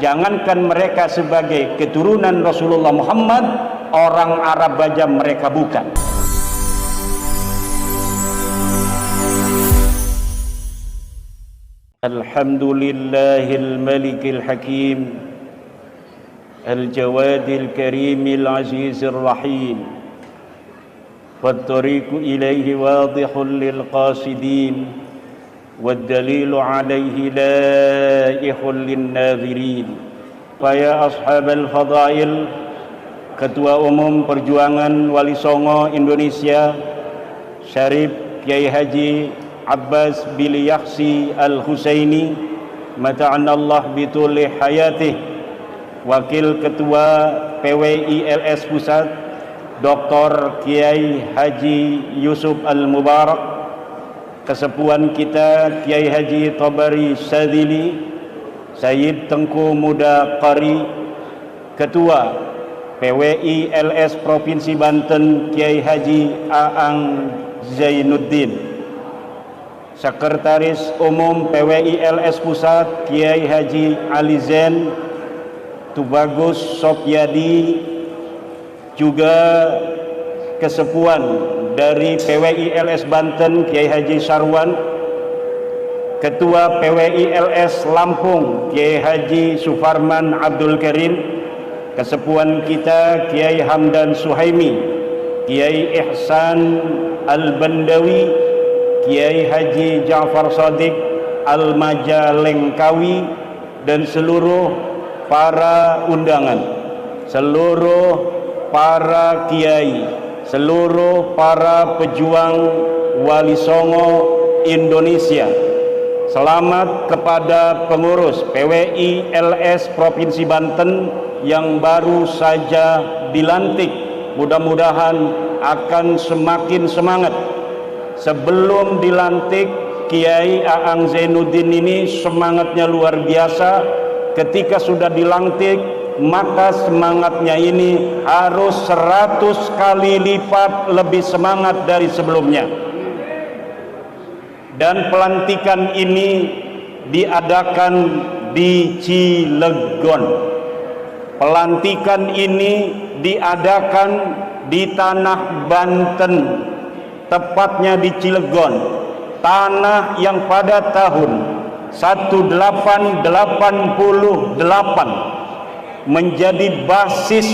Jangankan mereka sebagai keturunan Rasulullah Muhammad, orang Arab aja mereka bukan. Alhamdulillahil malikil hakim, al-jawadil karimil azizir rahim, wat-tariqu ilaihi wadihun lil qasidin, wad-dalilu alaihi laihun lin nadhirin. Faya ashabal fadail, Ketua Umum Perjuangan Wali Songo Indonesia Syarif Kiai Haji Abbas bin Yaksi Al-Husaini, mata'anallah bituli hayatih, Wakil Ketua PWI LS Pusat Dr. Kiai Haji Yusuf Al-Mubarak, kesepuan kita Kiai Haji Tabari Sadili, Sayyid Tengku Muda Qari, Ketua PWI LS Provinsi Banten Kiai Haji Aang Zainuddin, Sekretaris Umum PWI LS Pusat Kiai Haji Ali Zain Tubagus Sopyadi, juga kesepuan dari PWI LS Banten Kiai Haji Sarwan, Ketua PWI LS Lampung Kiai Haji Sufarman Abdul Karim, kesepuan kita Kiai Hamdan Suhaimi, Kiai Ihsan Al-Bandawi, Kiai Haji Ja'far Shadiq Al-Majalengkawi, dan seluruh para undangan, seluruh para kiai, seluruh para pejuang Wali Songo Indonesia. Selamat kepada pengurus PWI LS Provinsi Banten yang baru saja dilantik. Mudah-mudahan akan semakin semangat. Sebelum dilantik, Kiai Aang Zainuddin ini semangatnya luar biasa. Ketika sudah dilantik, maka semangatnya ini harus 100 kali lipat lebih semangat dari sebelumnya. Dan pelantikan ini diadakan di Cilegon. Pelantikan ini diadakan di tanah Banten, tepatnya di Cilegon, tanah yang pada tahun 1888 menjadi basis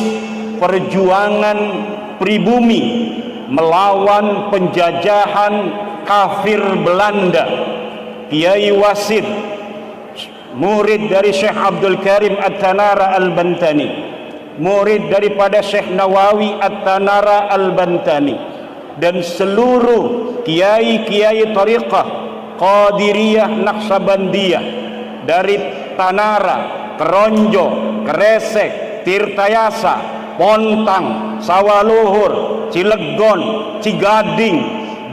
perjuangan pribumi melawan penjajahan kafir Belanda. Kiai Wasid, murid dari Syekh Abdul Karim At-Tanara Al-Bantani, murid daripada Syekh Nawawi At-Tanara Al-Bantani, dan seluruh kiai-kiai tariqah Qadiriyah Naqsabandiyah dari Tanara, Keronjo, Kresek, Tirtayasa, Pontang, Sawaluhur, Cilegon, Cigading,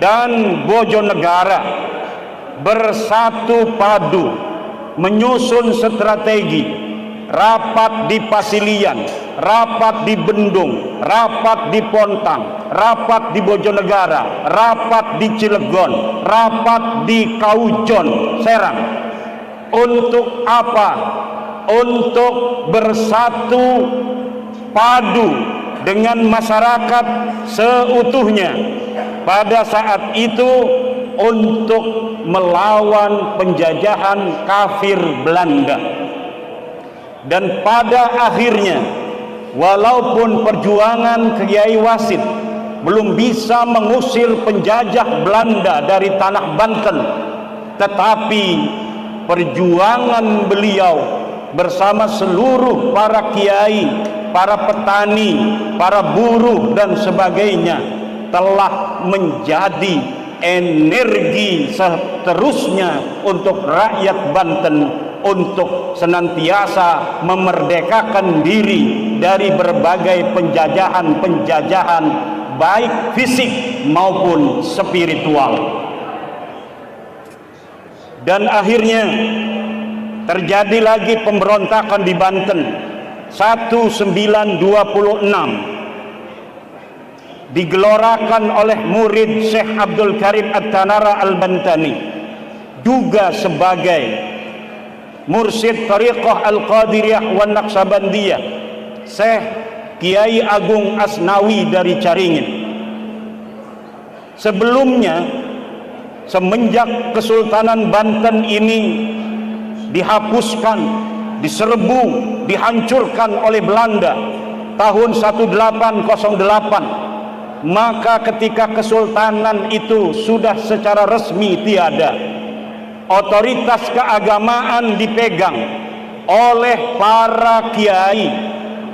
dan Bojonegara bersatu padu menyusun strategi. Rapat di Pasilian, rapat di Bendung, rapat di Pontang, rapat di Bojonegara, rapat di Cilegon, rapat di Kaujon, Serang. Untuk apa? Untuk bersatu padu dengan masyarakat seutuhnya pada saat itu untuk melawan penjajahan kafir Belanda. Dan pada akhirnya, walaupun perjuangan Kiai Wasid belum bisa mengusir penjajah Belanda dari tanah Banten, tetapi perjuangan beliau bersama seluruh para kiai, para petani, para buruh dan sebagainya telah menjadi energi seterusnya untuk rakyat Banten untuk senantiasa memerdekakan diri dari berbagai penjajahan-penjajahan baik fisik maupun spiritual. Dan akhirnya terjadi lagi pemberontakan di Banten 1926, digelorakan oleh murid Syekh Abdul Karim At-Tanara Al-Bantani, juga sebagai Mursyid Tariqah Al-Qadiriyah wan Naqsabandiyah, Syekh Kiai Agung Asnawi dari Caringin. Sebelumnya, semenjak Kesultanan Banten ini dihapuskan, diserbu, dihancurkan oleh Belanda tahun 1808, maka ketika kesultanan itu sudah secara resmi tiada, otoritas keagamaan dipegang oleh para kiai,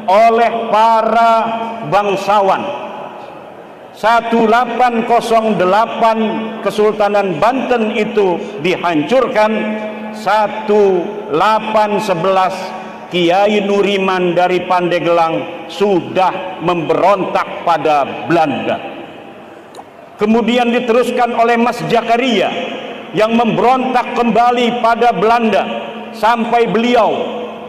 oleh para bangsawan. 1808 Kesultanan Banten itu dihancurkan. 1811 Kiai Nuriman dari Pandeglang sudah memberontak pada Belanda. Kemudian diteruskan oleh Mas Jakaria yang memberontak kembali pada Belanda, sampai beliau,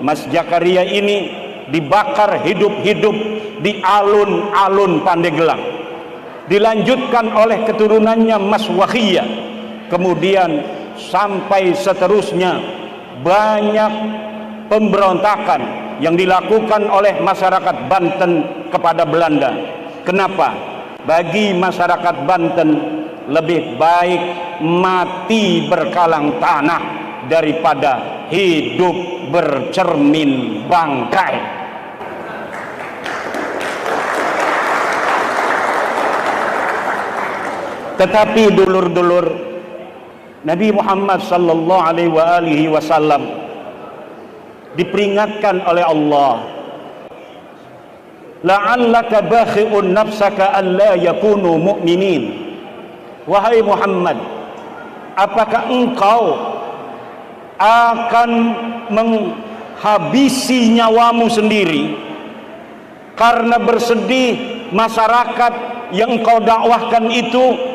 Mas Jakaria ini, dibakar hidup-hidup di alun-alun Pandeglang. Dilanjutkan oleh keturunannya Mas Wahiyah. Kemudian sampai seterusnya banyak pemberontakan yang dilakukan oleh masyarakat Banten kepada Belanda. Kenapa? Bagi masyarakat Banten lebih baik mati berkalang tanah daripada hidup bercermin bangkai. Tetapi dulur-dulur, Nabi Muhammad sallallahu alaihi wasallam diperingatkan oleh Allah, la'allaka bakhi'un nafsaka alla yakunu mu'minin. Wahai Muhammad, apakah engkau akan menghabisi nyawamu sendiri karena bersedih masyarakat yang engkau dakwahkan itu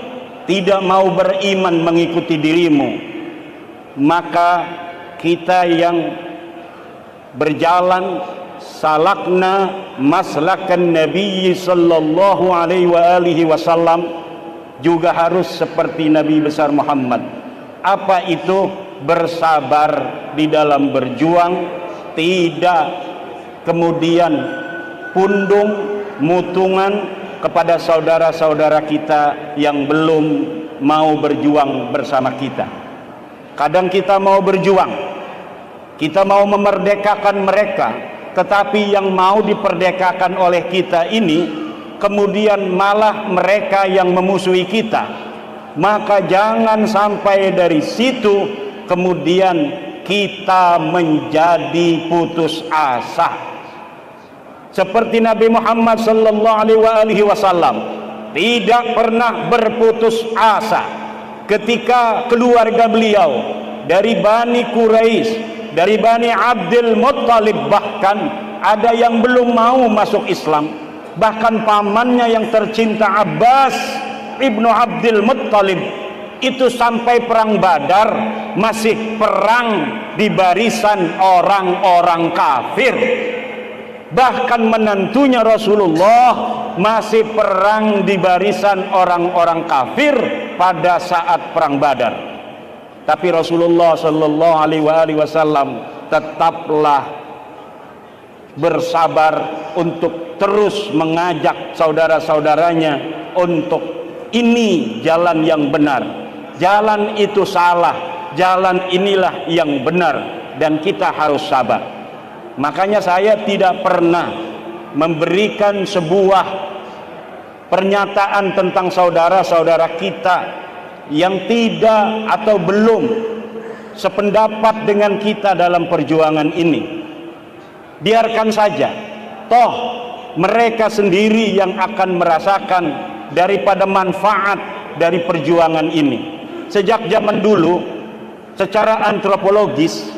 tidak mau beriman mengikuti dirimu? Maka kita yang berjalan salakna maslakan Nabi sallallahu alaihi wasallam juga harus seperti Nabi besar Muhammad. Apa itu? Bersabar di dalam berjuang, tidak kemudian pundung mutungan kepada saudara-saudara kita yang belum mau berjuang bersama kita. Kadang kita mau berjuang, kita mau memerdekakan mereka, tetapi yang mau diperdekakan oleh kita ini kemudian malah mereka yang memusuhi kita. Maka jangan sampai dari situ kemudian kita menjadi putus asa. Seperti Nabi Muhammad sallallahu alaihi wasallam tidak pernah berputus asa ketika keluarga beliau dari Bani Quraisy, dari Bani Abdul Muttalib, bahkan ada yang belum mau masuk Islam. Bahkan pamannya yang tercinta Abbas ibnu Abdul Muttalib itu sampai perang Badar masih perang di barisan orang-orang kafir. Bahkan menantunya Rasulullah masih perang di barisan orang-orang kafir pada saat perang Badar. Tapi Rasulullah sallallahu alaihi wasallam tetaplah bersabar untuk terus mengajak saudara-saudaranya untuk ini jalan yang benar, jalan itu salah, jalan inilah yang benar, dan kita harus sabar. Makanya saya tidak pernah memberikan sebuah pernyataan tentang saudara-saudara kita yang tidak atau belum sependapat dengan kita dalam perjuangan ini. Biarkan saja, toh mereka sendiri yang akan merasakan daripada manfaat dari perjuangan ini. Sejak zaman dulu, secara antropologis,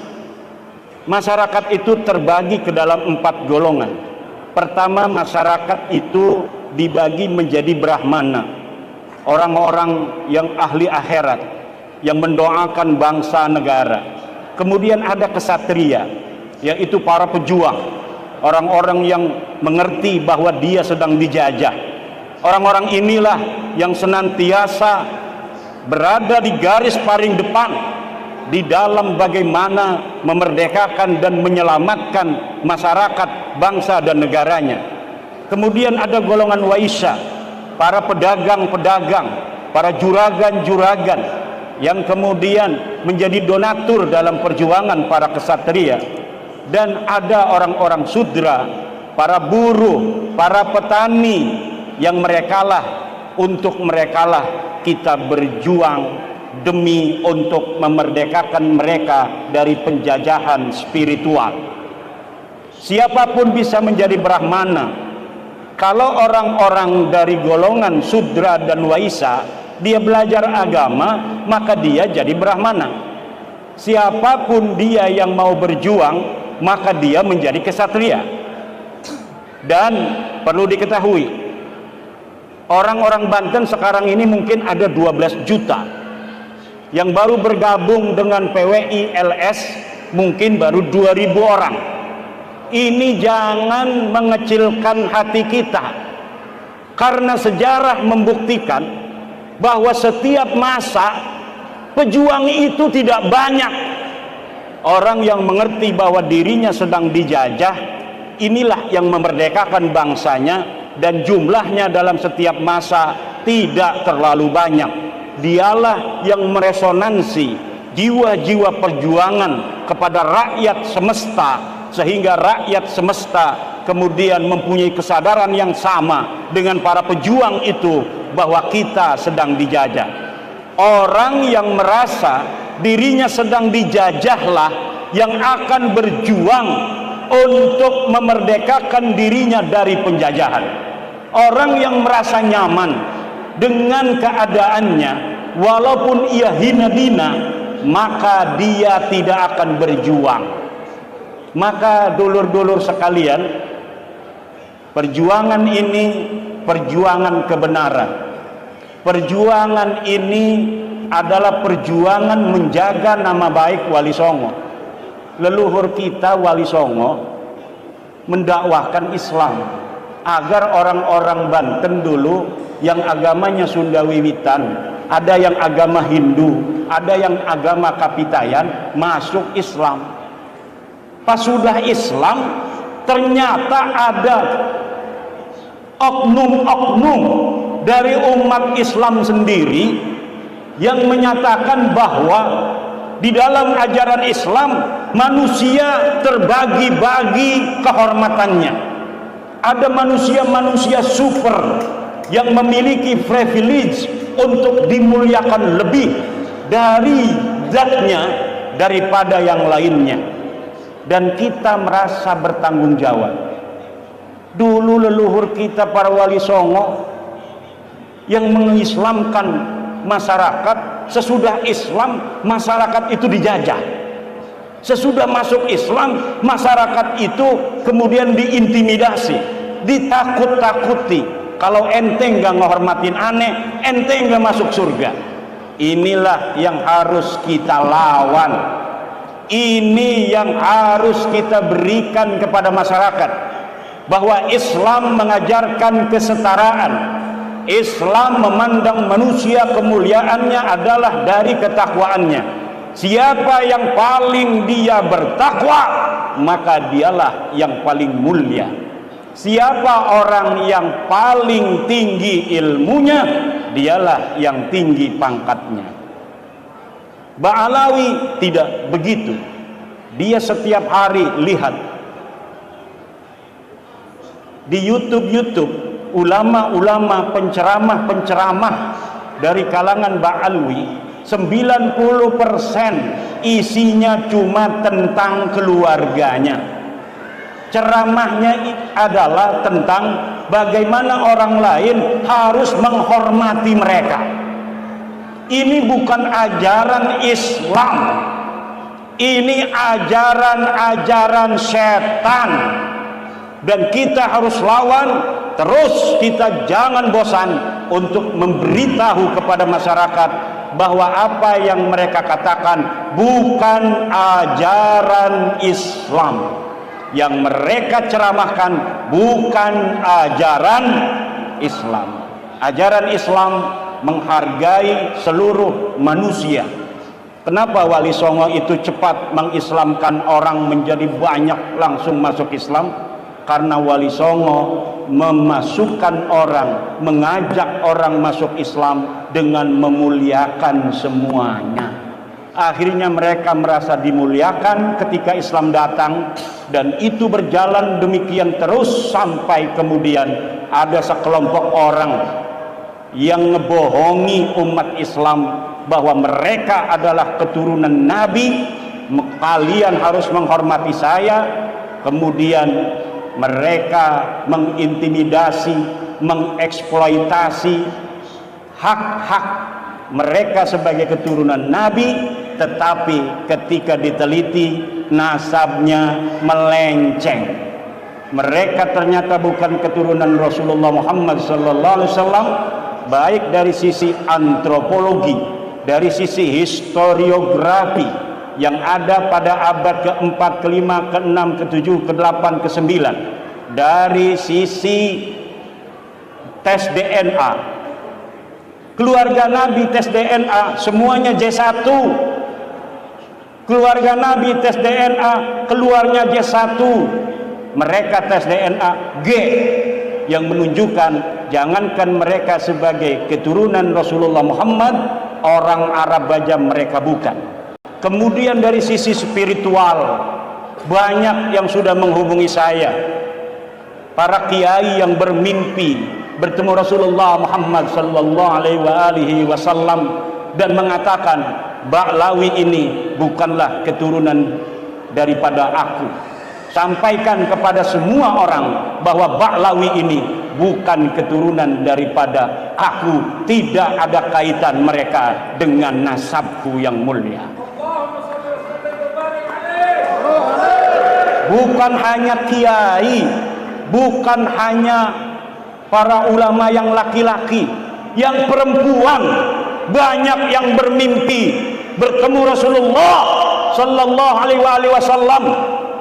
masyarakat itu terbagi ke dalam 4 golongan. Pertama, masyarakat itu dibagi menjadi Brahmana, orang-orang yang ahli akhirat, yang mendoakan bangsa negara. Kemudian ada kesatria, yaitu para pejuang, orang-orang yang mengerti bahwa dia sedang dijajah. Orang-orang inilah yang senantiasa berada di garis paling depan di dalam bagaimana memerdekakan dan menyelamatkan masyarakat, bangsa dan negaranya. Kemudian ada golongan waisya, para pedagang-pedagang, para juragan-juragan yang kemudian menjadi donatur dalam perjuangan para kesatria. Dan ada orang-orang sudra, para buruh, para petani, yang merekalah, untuk merekalah kita berjuang demi untuk memerdekakan mereka dari penjajahan spiritual. Siapapun bisa menjadi brahmana. Kalau orang-orang dari golongan sudra dan waisya, dia belajar agama, maka dia jadi brahmana. Siapapun dia yang mau berjuang, maka dia menjadi kesatria. Dan perlu diketahui, orang-orang Banten sekarang ini mungkin ada 12 juta. Yang baru bergabung dengan PWI LS mungkin baru 2000 orang. Ini jangan mengecilkan hati kita, karena sejarah membuktikan bahwa setiap masa pejuang itu tidak banyak. Orang yang mengerti bahwa dirinya sedang dijajah, inilah yang memerdekakan bangsanya, dan jumlahnya dalam setiap masa tidak terlalu banyak. Dialah yang meresonansi jiwa-jiwa perjuangan kepada rakyat semesta, sehingga rakyat semesta kemudian mempunyai kesadaran yang sama dengan para pejuang itu bahwa kita sedang dijajah. Orang yang merasa dirinya sedang dijajahlah yang akan berjuang untuk memerdekakan dirinya dari penjajahan. Orang yang merasa nyaman dengan keadaannya, walaupun ia hina dina, maka dia tidak akan berjuang. Maka dulur-dulur sekalian, perjuangan ini perjuangan kebenaran. Perjuangan ini adalah perjuangan menjaga nama baik Wali Songo. Leluhur kita Wali Songo mendakwahkan Islam agar orang-orang Banten dulu yang agamanya Sunda Wiwitan, ada yang agama Hindu, ada yang agama Kapitayan, masuk Islam. Pas sudah Islam, ternyata ada oknum-oknum dari umat Islam sendiri yang menyatakan bahwa di dalam ajaran Islam manusia terbagi-bagi kehormatannya. Ada manusia-manusia super yang memiliki privilege untuk dimuliakan lebih dari zatnya daripada yang lainnya. Dan kita merasa bertanggung jawab. Dulu leluhur kita para Wali Songo yang mengislamkan masyarakat, sesudah Islam masyarakat itu dijajah. Sesudah masuk Islam masyarakat itu kemudian diintimidasi, ditakut-takuti. Kalau ente nggak ngehormatin aneh, ente nggak masuk surga. Inilah yang harus kita lawan. Ini yang harus kita berikan kepada masyarakat, bahwa Islam mengajarkan kesetaraan. Islam memandang manusia kemuliaannya adalah dari ketakwaannya. Siapa yang paling dia bertakwa, maka dialah yang paling mulia. Siapa orang yang paling tinggi ilmunya, dialah yang tinggi pangkatnya. Ba'alawi tidak begitu. Dia setiap hari lihat di YouTube ulama-ulama penceramah dari kalangan Ba'alwi, 90% isinya cuma tentang keluarganya. Ceramahnya adalah tentang bagaimana orang lain harus menghormati mereka. Ini bukan ajaran Islam, ini ajaran-ajaran setan, dan kita harus lawan terus. Kita jangan bosan untuk memberitahu kepada masyarakat bahwa apa yang mereka katakan bukan ajaran Islam. Yang mereka ceramahkan bukan ajaran Islam. Ajaran Islam menghargai seluruh manusia, Kenapa Wali Songo itu cepat mengislamkan orang menjadi banyak langsung masuk Islam? Karena Wali Songo memasukkan orang, mengajak orang masuk Islam dengan memuliakan semuanya. Akhirnya mereka merasa dimuliakan ketika Islam datang, dan itu berjalan demikian terus sampai kemudian ada sekelompok orang yang ngebohongi umat Islam bahwa mereka adalah keturunan Nabi, kalian harus menghormati saya. Kemudian mereka mengintimidasi, mengeksploitasi hak-hak mereka sebagai keturunan Nabi, tetapi ketika diteliti nasabnya melenceng. Mereka ternyata bukan keturunan Rasulullah Muhammad SAW, baik dari sisi antropologi, dari sisi historiografi yang ada pada abad ke-4, ke-5, ke-6, ke-7, ke-8, ke-9, dari sisi tes DNA. Keluarga Nabi tes DNA semuanya J1. Keluarga Nabi tes DNA keluarnya J1. Mereka tes DNA G, yang menunjukkan jangankan mereka sebagai keturunan Rasulullah Muhammad, orang Arab aja mereka bukan. Kemudian dari sisi spiritual, banyak yang sudah menghubungi saya, para kiai yang bermimpi bertemu Rasulullah Muhammad sallallahu alaihi wasallam dan mengatakan, Ba'lawi ini bukanlah keturunan daripada aku. Sampaikan kepada semua orang bahwa Ba'lawi ini bukan keturunan daripada aku, tidak ada kaitan mereka dengan nasabku yang mulia. Bukan hanya kiai, bukan hanya para ulama yang laki-laki, yang perempuan banyak yang bermimpi bertemu Rasulullah sallallahu alaihi wasallam,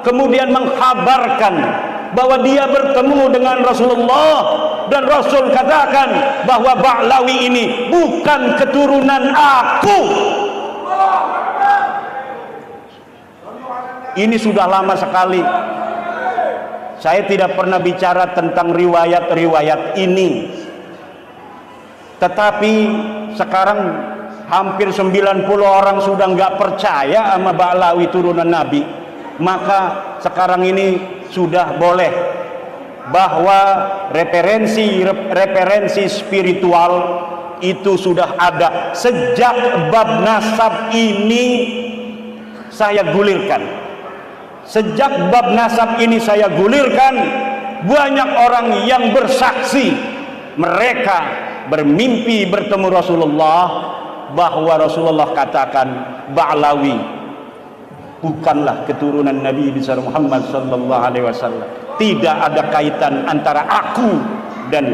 kemudian mengkabarkan bahwa dia bertemu dengan Rasulullah, dan Rasul katakan bahwa Ba'lawi ini bukan keturunan aku. Ini sudah lama sekali. Saya tidak pernah bicara tentang riwayat-riwayat ini. Tetapi sekarang hampir 90 orang sudah nggak percaya sama Ba'lawi turunan Nabi. Maka sekarang ini sudah boleh bahwa referensi spiritual itu sudah ada. Sejak bab nasab ini saya gulirkan. Sejak bab nasab ini saya gulirkan, banyak orang yang bersaksi mereka bermimpi bertemu Rasulullah, bahwa Rasulullah katakan Ba'lawi bukanlah keturunan Nabi besar Muhammad sallallahu alaihi wasallam. Tidak ada kaitan antara aku dan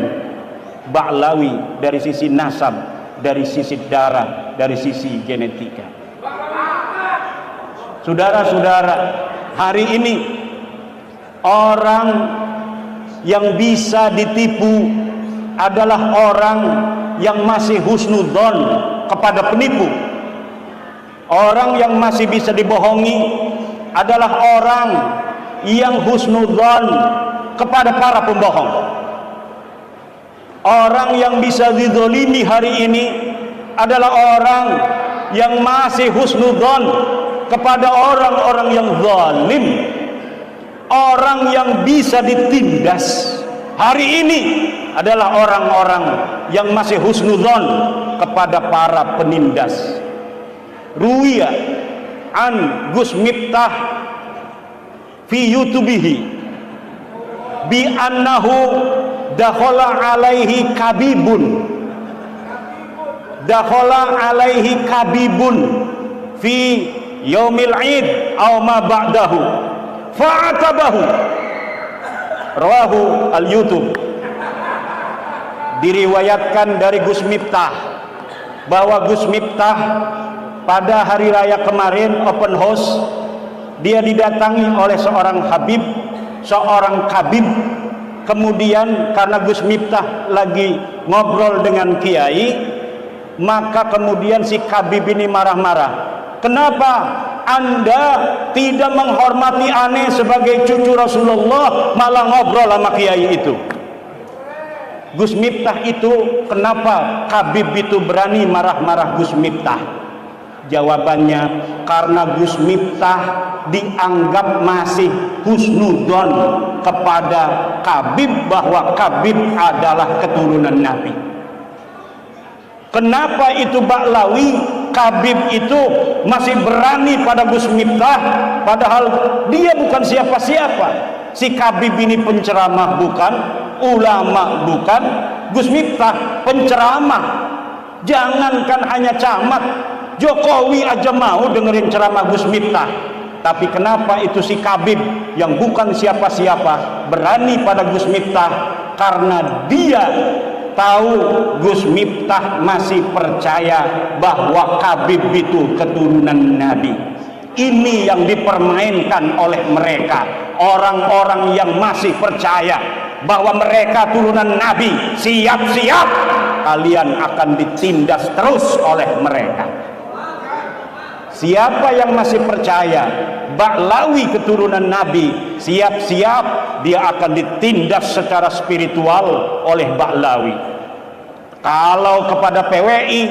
Ba'lawi dari sisi nasab, dari sisi darah, dari sisi genetika. Saudara-saudara, hari ini orang yang bisa ditipu adalah orang yang masih husnudzon kepada penipu. Orang yang masih bisa dibohongi adalah orang yang husnudzon kepada para pembohong. Orang yang bisa dizalimi hari ini adalah orang yang masih husnudzon kepada orang-orang yang zalim. Orang yang bisa ditindas hari ini adalah orang-orang yang masih husnudzon kepada para penindas. Ruwiya an Gus Miftah fi YouTubihi bi annahu dakhala alaihi kabibun fi yaumil id aw ma ba'dahu fa'atabahu. Rawahu al-YouTube. Diriwayatkan dari Gus Miftah bahwa Gus Miftah pada hari raya kemarin open house, dia didatangi oleh seorang kabib. Kemudian karena Gus Miftah lagi ngobrol dengan kiai, maka kemudian si kabib ini marah-marah. Kenapa Anda tidak menghormati aneh sebagai cucu Rasulullah, malah ngobrol sama kiai itu? Gus Miftah itu, kenapa Habib itu berani marah-marah Gus Miftah? Jawabannya, karena Gus Miftah dianggap masih husnudon kepada Habib, bahwa Habib adalah keturunan Nabi. Kenapa itu Ba'lawi, Habib itu masih berani pada Gus Miftah, padahal dia bukan siapa-siapa. Si Habib ini penceramah bukan, ulama bukan, Gus Miftah penceramah. Jangankan hanya camat, Jokowi aja mau dengerin ceramah Gus Miftah. Tapi kenapa itu si Habib yang bukan siapa-siapa berani pada Gus Miftah? Karena dia tahu Gus Miftah masih percaya bahwa Habib itu keturunan Nabi. Ini yang dipermainkan oleh mereka, orang-orang yang masih percaya bahwa mereka turunan Nabi. Siap-siap kalian akan ditindas terus oleh mereka. Siapa yang masih percaya Ba'lawi keturunan Nabi, siap-siap dia akan ditindas secara spiritual oleh Ba'lawi. Kalau kepada PWI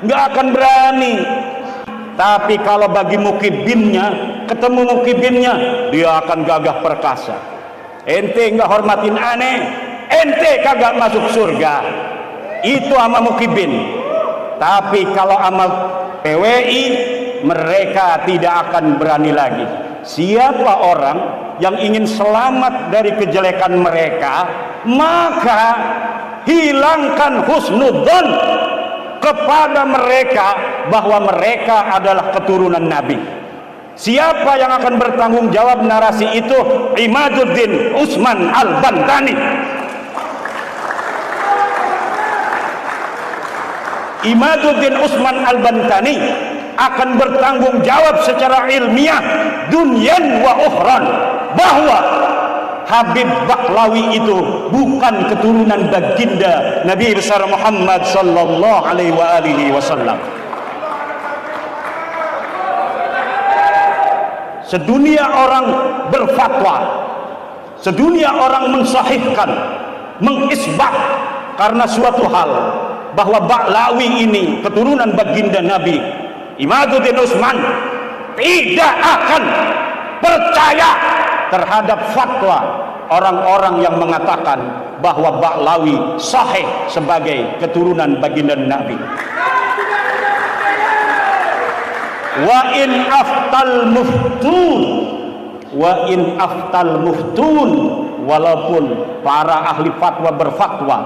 nggak akan berani, tapi kalau bagi mukibinnya, ketemu mukibinnya, dia akan gagah perkasa. Ente nggak hormatin aneh, ente kagak masuk surga. Itu sama mukibin. Tapi kalau sama PWI, mereka tidak akan berani lagi. Siapa orang yang ingin selamat dari kejelekan mereka, maka hilangkan husnudzon kepada mereka bahwa mereka adalah keturunan Nabi. Siapa yang akan bertanggung jawab narasi itu? Imaduddin Usman Al-Bantani. Imaduddin Usman Al-Bantani akan bertanggung jawab secara ilmiah dunyan wa ukhran bahwa Habib Ba'lawi itu bukan keturunan baginda Nabi besar Muhammad sallallahu alaihi wasallam. Sedunia orang berfatwa, sedunia orang mensahihkan, mengisbat karena suatu hal bahwa Ba'lawi ini keturunan baginda Nabi. Imaduddin Usman tidak akan percaya terhadap fatwa orang-orang yang mengatakan bahwa Ba'lawi sahih sebagai keturunan baginda Nabi. Wa in aftal muftun, wa in aftal muftun, walaupun para ahli fatwa berfatwa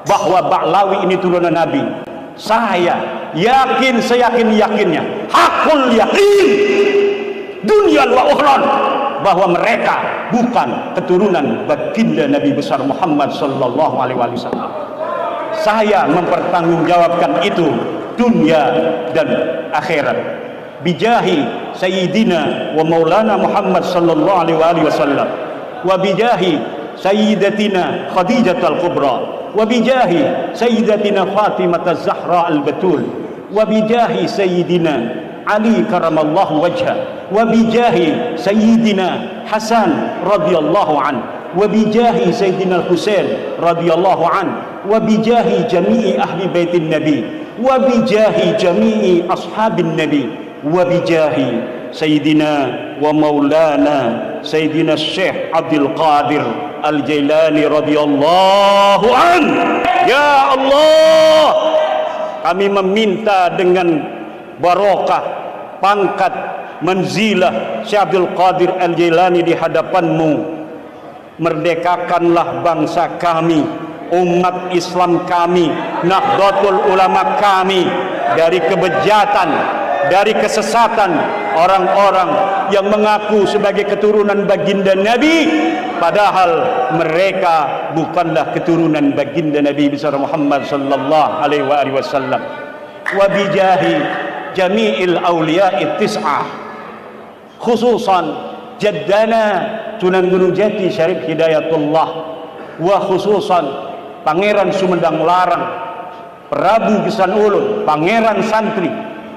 bahwa Ba'lawi ini turunan Nabi, saya yakin, seyakin-yakinnya, hakul yakin dunia wa ukhran, bahwa mereka bukan keturunan baginda Nabi besar Muhammad sallallahu alaihi wasallam. Saya mempertanggungjawabkan itu dunia dan akhirat. Bijahi sayyidina wa maulana Muhammad sallallahu alaihi wasallam, wa bijahi sayyidatina Khadijah al-Kubra, wa bijahi sayyidatina Fatimah az-Zahra al-Batul, wa bijahi sayyidina Ali karamallahu wajha, wa bijahi sayyidina Hasan radhiyallahu an, wa bijahi sayyidina Husain radhiyallahu an, wa bijahi jami'i ahli baitin nabi, wa bijahi jami'i ashabin nabi, wa bijahi sayyidina wa maulana sayyidina Syekh Abdul Qadir Al-Jailani radhiyallahu an. Ya Allah, kami meminta dengan barokah pangkat manzilah Syekh Abdul Qadir Al-Jailani di hadapanmu, merdekakanlah bangsa kami, umat Islam kami, Nahdlatul Ulama kami dari kebejatan, dari kesesatan orang-orang yang mengaku sebagai keturunan baginda Nabi, padahal mereka bukanlah keturunan baginda Nabi besar Muhammad sallallahu alaihi wasallam. Wa bijahi jami'il awliya'i tis'ah, khususan jaddana Sunan Gunung Jati Syarif Hidayatullah, wa khususan Pangeran Sumedang Larang, Prabu Gesan Ulun, Pangeran Santri,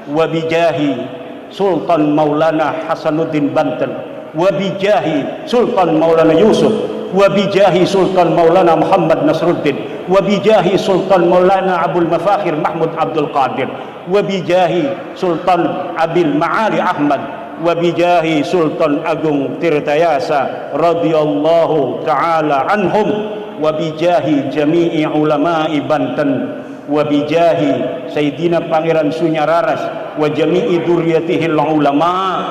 wa bijahi Sultan Maulana Hasanuddin Banten, wa bijahi Sultan Maulana Yusuf, wa bijahi Sultan Maulana Muhammad Nasruddin, wa bijahi Sultan Maulana Abdul Mafakhir Mahmud Abdul Qadir, wa bijahi Sultan Abil Ma'ali Ahmad, wa bijahi Sultan Agung Tirtayasa radhiyallahu taala anhum, wa bijahi jami'i ulama'i Banten, wa bijahi Sayyidina Pangeran Sunyararas wa jami'i dzurriyyatihil ulama.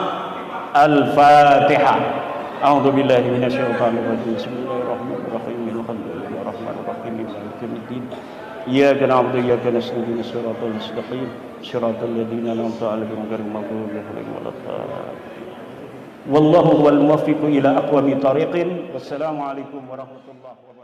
Al-Fatihah. A'udzu billahi minasyaitonir rajim. Bismillahirrahmanirrahim. Alhamdulillahir rahmanir rahim. Maliki yaumiddin. Iyyaka na'budu wa iyyaka nasta'in. Shiratal mustaqim. Shiratal ladzina an'amta 'alaihim ghairil maghdubi 'alaihim waladdallin. Wallahu huwal muwaffiq ila aqwamit thariqin. Wassalamu alaikum warahmatullahi wabarakatuh.